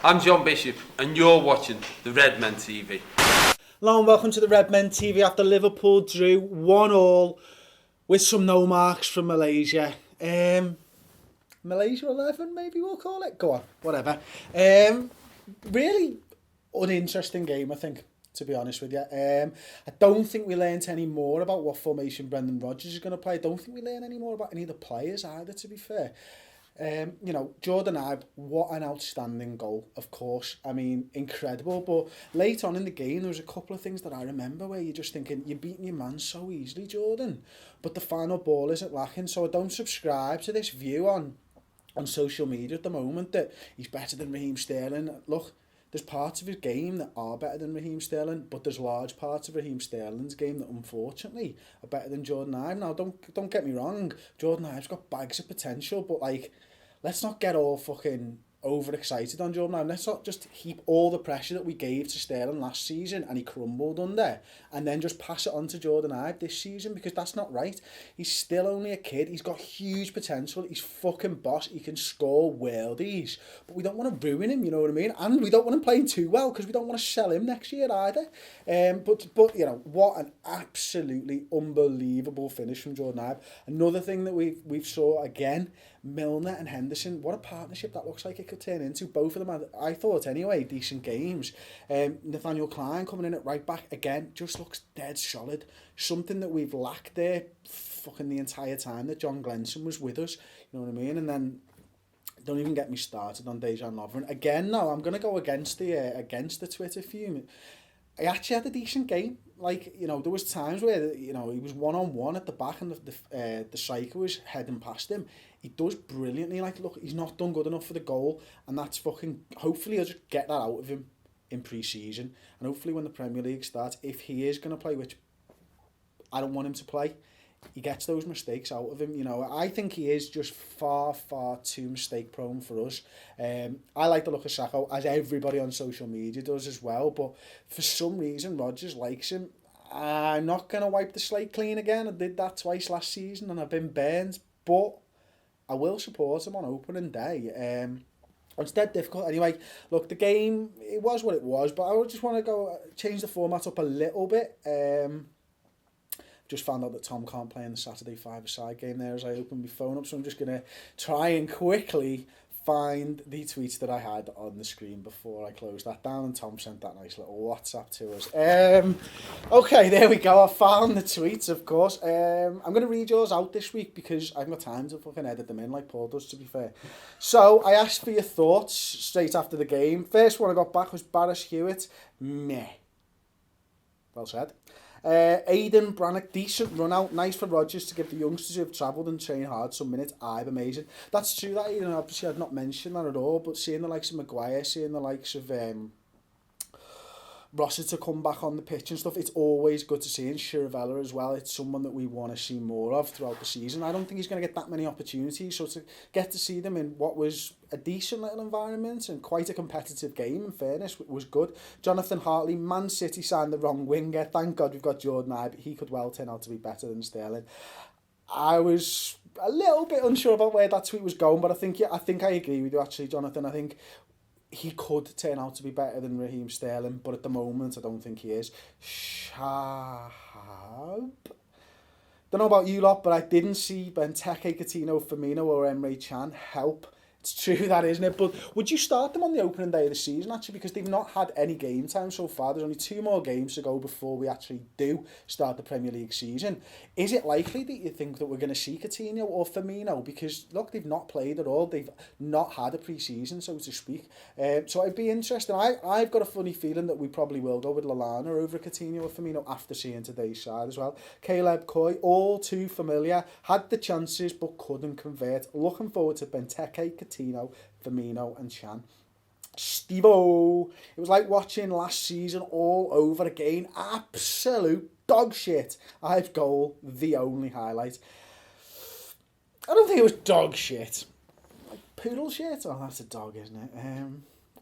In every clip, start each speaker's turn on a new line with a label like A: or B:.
A: I'm John Bishop, and you're watching the Redmen TV.
B: Hello and welcome to the Redmen TV after Liverpool drew 1-1 with some no marks from Malaysia. Malaysia 11, maybe we'll call it. Go on, whatever. Really uninteresting game, I think, to be honest with you. I don't think we learned any more about what formation Brendan Rodgers is going to play. I don't think we learned any more about any of the players either, to be fair. Jordon Ibe, what an outstanding goal, of course. I mean, incredible. But late on in the game, there was a couple of things that I remember where you're just thinking, you're beating your man so easily, Jordan. But the final ball isn't lacking. So I don't subscribe to this view on social media at the moment that he's better than Raheem Sterling. Look, there's parts of his game that are better than Raheem Sterling, but there's large parts of Raheem Sterling's game that unfortunately are better than Jordon Ibe. Now, don't get me wrong, Jordon Ibe's got bags of potential, but let's not get all fucking overexcited on Jordan Ibe. Let's not just heap all the pressure that we gave to Sterling last season and he crumbled under, and then just pass it on to Jordon Ibe this season, because that's not right. He's still only a kid. He's got huge potential. He's fucking boss. He can score worldies, but we don't want to ruin him, you know what I mean? And we don't want him playing too well because we don't want to sell him next year either. But what an absolutely unbelievable finish from Jordon Ibe. Another thing that we've saw again, Milner and Henderson, what a partnership that looks like it could turn into. Both of them had, I thought anyway, decent games. Nathaniel Klein coming in at right back again just looks dead solid. Something that we've lacked there fucking the entire time that John Glenson was with us, you know what I mean? And then don't even get me started on Dejan Lovren. Again, no, I'm going to go against the Twitter fume. I actually had a decent game. There was times where, he was one-on-one at the back and the striker was heading past him. He does brilliantly. Look, he's not done good enough for the goal, and that's fucking... Hopefully he'll just get that out of him in pre-season, and hopefully when the Premier League starts, if he is going to play, which I don't want him to play, he gets those mistakes out of him. I think he is just far, far too mistake-prone for us. I like the look of Sacco, as everybody on social media does as well, but for some reason, Rodgers likes him. I'm not going to wipe the slate clean again. I did that twice last season, and I've been burned, but I will support him on opening day. It's dead difficult. Anyway, look, the game, it was what it was, but I just want to change the format up a little bit. Just found out that Tom can't play in the Saturday five-a-side game there as I opened my phone up, so I'm just going to try and quickly find the tweets that I had on the screen before I close that down, and Tom sent that nice little WhatsApp to us. Okay, there we go. I found the tweets, of course. I'm going to read yours out this week because I haven't got time to fucking edit them in like Paul does, to be fair. So, I asked for your thoughts straight after the game. First one I got back was Barris Hewitt. Meh. Well said. Aidan Brannock, decent run out, nice for Rodgers to give the youngsters who have travelled and trained hard some minutes. Ibe, amazing. That's true, that Aidan, obviously I've not mentioned that at all, but seeing the likes of Maguire, seeing the likes of Rossiter come back on the pitch and stuff, it's always good to see. And Chirivella as well, it's someone that we want to see more of throughout the season. I don't think he's going to get that many opportunities, so to get to see them in what was a decent little environment and quite a competitive game, in fairness, was good. Jonathan Hartley, Man City signed the wrong winger. Thank God we've got Jordon Ibe. He could well turn out to be better than Sterling. I was a little bit unsure about where that tweet was going, but I think I agree with you actually, Jonathan. I think he could turn out to be better than Raheem Sterling, but at the moment, I don't think he is. Shahab. Don't know about you lot, but I didn't see Benteke, Coutinho, Firmino or Emre Can help. It's true that, isn't it? But would you start them on the opening day of the season, actually? Because they've not had any game time so far. There's only 2 more games to go before we actually do start the Premier League season. Is it likely that you think that we're going to see Coutinho or Firmino? Because, look, they've not played at all. They've not had a pre-season, so to speak. So it'd be interesting. I've got a funny feeling that we probably will go with Lallana over Coutinho or Firmino after seeing today's side as well. Caleb Coy, all too familiar. Had the chances, but couldn't convert. Looking forward to Benteke, Coutinho, Firmino and Chan. Steve-O, it was like watching last season all over again. Absolute dog shit. Ibe's goal, the only highlight. I don't think it was dog shit. Like poodle shit? Oh, that's a dog, isn't it?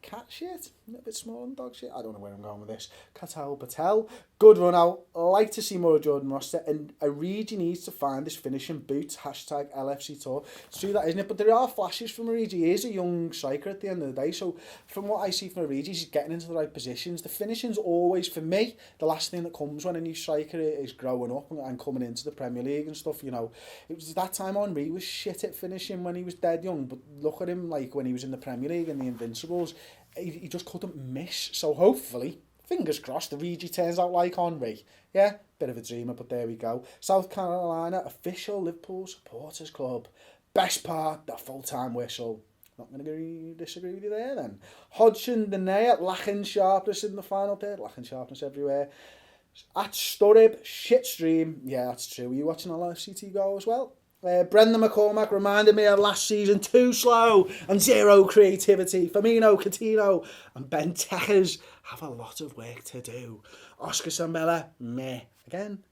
B: cat shit, a bit smaller than dog shit. I don't know where I'm going with this. Katal Patel, good run out. Like to see more of Jordan Roster, and Origi needs to find his finishing boots. Hashtag LFC Tour. It's true that, isn't it? But there are flashes from Origi. He is a young striker at the end of the day. So from what I see from Origi, he's getting into the right positions. The finishing's always, for me, the last thing that comes when a new striker is growing up and coming into the Premier League and stuff. You know, it was that time Henry was shit at finishing when he was dead young. But look at him, like when he was in the Premier League and the Invincibles, he just couldn't miss. So hopefully, fingers crossed, Origi turns out like Henry. Yeah, bit of a dreamer, but there we go. South Carolina, official Liverpool supporters club. Best part, the full-time whistle. Not going to disagree with you there then. Hodgson, the Naya, lacking sharpness in the final third. Lacking sharpness everywhere. At Sturib, shit stream. Yeah, that's true. Were you watching a LFCT go as well? Brendan McCormack reminded me of last season, too slow and zero creativity. Firmino, Coutinho and Ben Tekers have a lot of work to do. Oscar Sambella, meh. Again.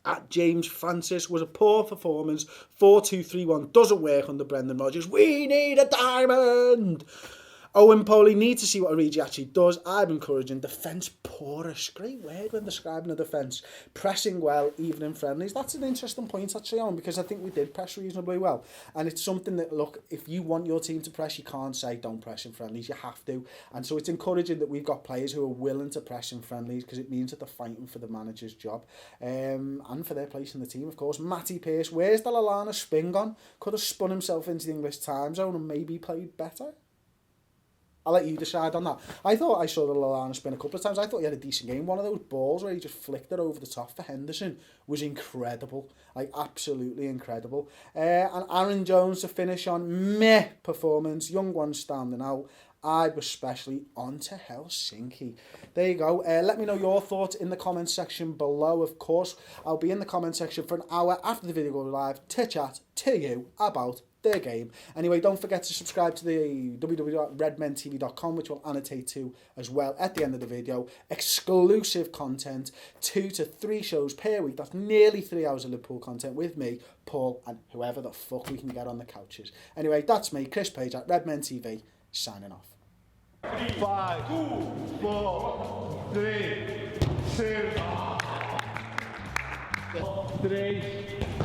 B: At James Francis was a poor performance. 4-2-3-1 doesn't work under Brendan Rodgers. We need a diamond. Owen Poley needs to see what Origi actually does. I'm encouraging defence porous. Great word when describing a defence. Pressing well, even in friendlies. That's an interesting point actually on, because I think we did press reasonably well. And it's something that, look, if you want your team to press, you can't say don't press in friendlies. You have to. And so it's encouraging that we've got players who are willing to press in friendlies, because it means that they're fighting for the manager's job. And for their place in the team, of course. Matty Pearce, where's the Lallana spin gone? Could have spun himself into the English time zone and maybe played better. I'll let you decide on that. I thought I saw the Lallana spin a couple of times. I thought he had a decent game. One of those balls where he just flicked it over the top for Henderson was incredible. Like, absolutely incredible. And Aaron Jones to finish on meh performance. Young one standing out. I was especially on to Helsinki. There you go. Let me know your thoughts in the comment section below. Of course, I'll be in the comment section for an hour after the video goes live to chat to you about their game. Anyway, don't forget to subscribe to the www.redmentv.com, which will annotate to as well at the end of the video. Exclusive content, 2 to 3 shows per week. That's nearly 3 hours of Liverpool content with me, Paul, and whoever the fuck we can get on the couches. Anyway, that's me, Chris Page at Redmen TV, signing off.
C: 5, 4, 3, 2, 3,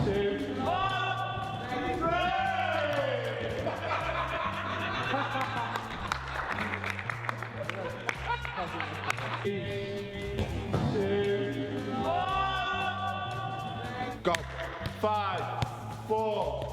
C: 2, 1. Go. 5, 4.